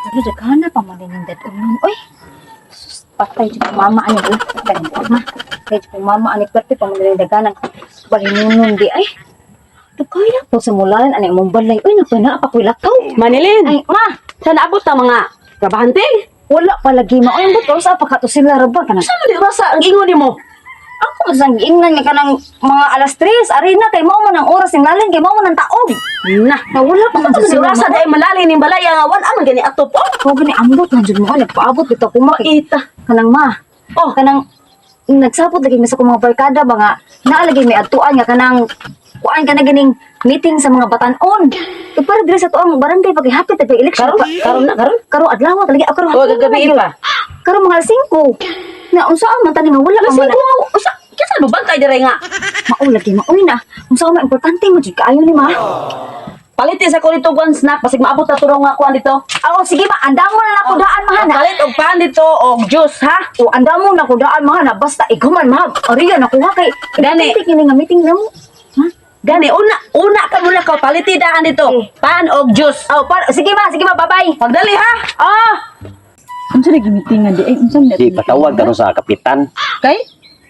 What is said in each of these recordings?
Ano dagana pa man din dat unon. Oy. Sus, patay jud mama ani oy. Ma. Kay jud mama ani perte pa man din daganan. Balinunon di ay. Dugay po sa mulan ani mong balay. Uy, napana pa koy lakaw. Manilin, Ay, ma. saan abot ang mga trabahante? Wala palagi ma. Oy, buto sa pakato sila raba kana. Saan mo di rasa ang ingon ni mo? Ako sang ingnan nga kanang mga alas 3, ari na kay mao man ang oras ng lalin kay mao man ang taog. Na, Nawala pa man ano sa si sila. rasa dahil malalim ng balaya nga wala man gani ato po. Ko gani ambot man jud mo nagpaabot bitaw ko ma. Ita. Kanang ma. Oh, Kanang nagsapot lagi mi sa kong mga barkada ba nga naalagay may adtuan nga kanang kuan ka na ganing meeting sa mga batan-on. Para dire sa tuang barangay paghapit sa election. karon na karon. Karo adlaw talaga ako Oh, gagabiin pa. Karo mga 5. Na unsa man tani nga wala ka Kasi man. ko, usa, kisa mo bantay dire nga. Mao lagi maoy na. Unsa man importante mo jud kaayo ni ma. Palitin sa ko nito gun snack basig maabot na turong nga kuan dito. Oo, sige ma, andam mo na ako daan mahana. Palit og pan dito og juice ha. O andam mo na ako daan mahana basta ikaw man ma. Ariya na kuha kay. Gani. Kini nga meeting na mo. Ha? Gani una ka muna ka palitin daan dito. Eh. Pan og juice. Oh, sige ma, bye-bye. Pagdali ha. Ah. Unsa na gimitingan di ay unsa na? Si patawag karon sa kapitan. Kay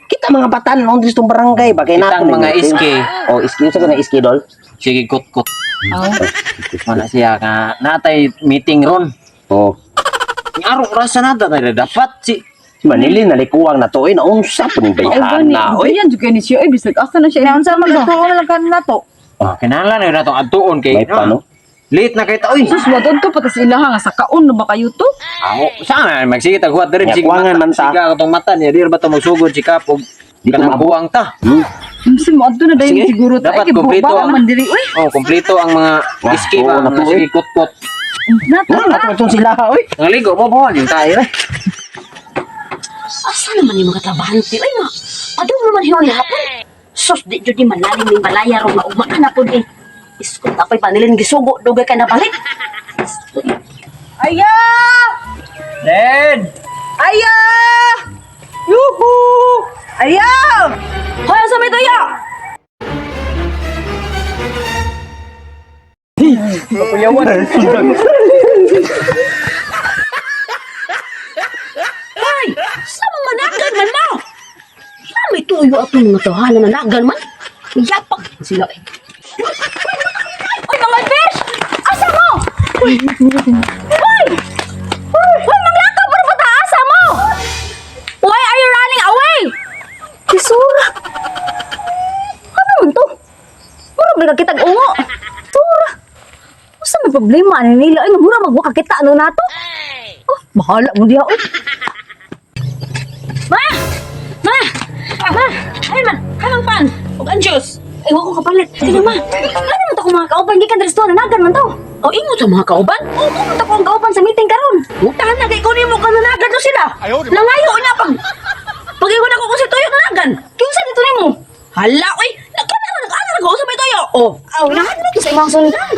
Kita mga batan on dito barangay ba kay Kitang nato mga iski. Oh, iski sa kana iski dol. Sige, kot-kot. Oh. Mana siya ka natay meeting ron. Oh. Ngaro rasa nata tayo dapat si Si Manili nalikuwang na to na unsa po ning bayhan na oy. Yan juga ni siya, bisag asa na siya. Unsa man to lang kan nato. oh, kinahanglan na natong adtuon kay May pano? Late na kay ta oy. Sus, wadon to patas ilaha nga sa kaon na ba kayo to? Ako sana magsige tag huwat diri Nya, kuwangan man ta. Siga katong mata niya dir ba ta magsugod si kapog. Di ko Kanang maabot. buwang ta. Kasi mo adto na dahil Sige, siguro tayo. dapat kumpleto Baka ang- man diri. Uy, Oh, kompleto ang mga Wah, iski oo, ba nato, mga sige eh. kot-kot. nato. Ato itong sila oy. Naligo mo ba yung tayo eh. asa naman yung mga trabahante? Ay ma. Adong naman hiyon hapon. Sus di jud di malalim ning balaya ro nga ugma na pud eh. Iskot apay panilin gisugo dugay ka na balik. Aya! Len! Aya! Yuhu! Aya! Hoy sa may tuyo. Ay, sa mga managan man mo. Sa may tuyo at mga tahanan na nagan man. Yapak sila eh. Uy, mga fish! Asa mo? Uy! Uy! Uy, manglakaw para ba asa mo? Why are you running away? Kisura! Ano man to? Murag may kakitag ungo. Sura! Masa may problema ni nila? Ay, mura magwaka kita ano na to? Oh, bahala mo diya. Uy! Ma! Ma! Ma! Ay, ma! Kanang pan! Huwag ang juice! Ay, huwag ko kapalit. Sige, ma! Ano man to kung mga kauban? Gikan na restaurant. Nagan man to. O, ingo sa mga kauban? Oo, pumunta ko ang kauban sa meeting karon. Utahan na kay kunin mo ka nanagan to sila. Langayo niya pag... Pag-iwan ako kasi tuyo nanagan. Kung saan ito mo? Hala, uy! Nagkana ko sa may tuyo. Oh, Aw, lahat na to sa imong sundan.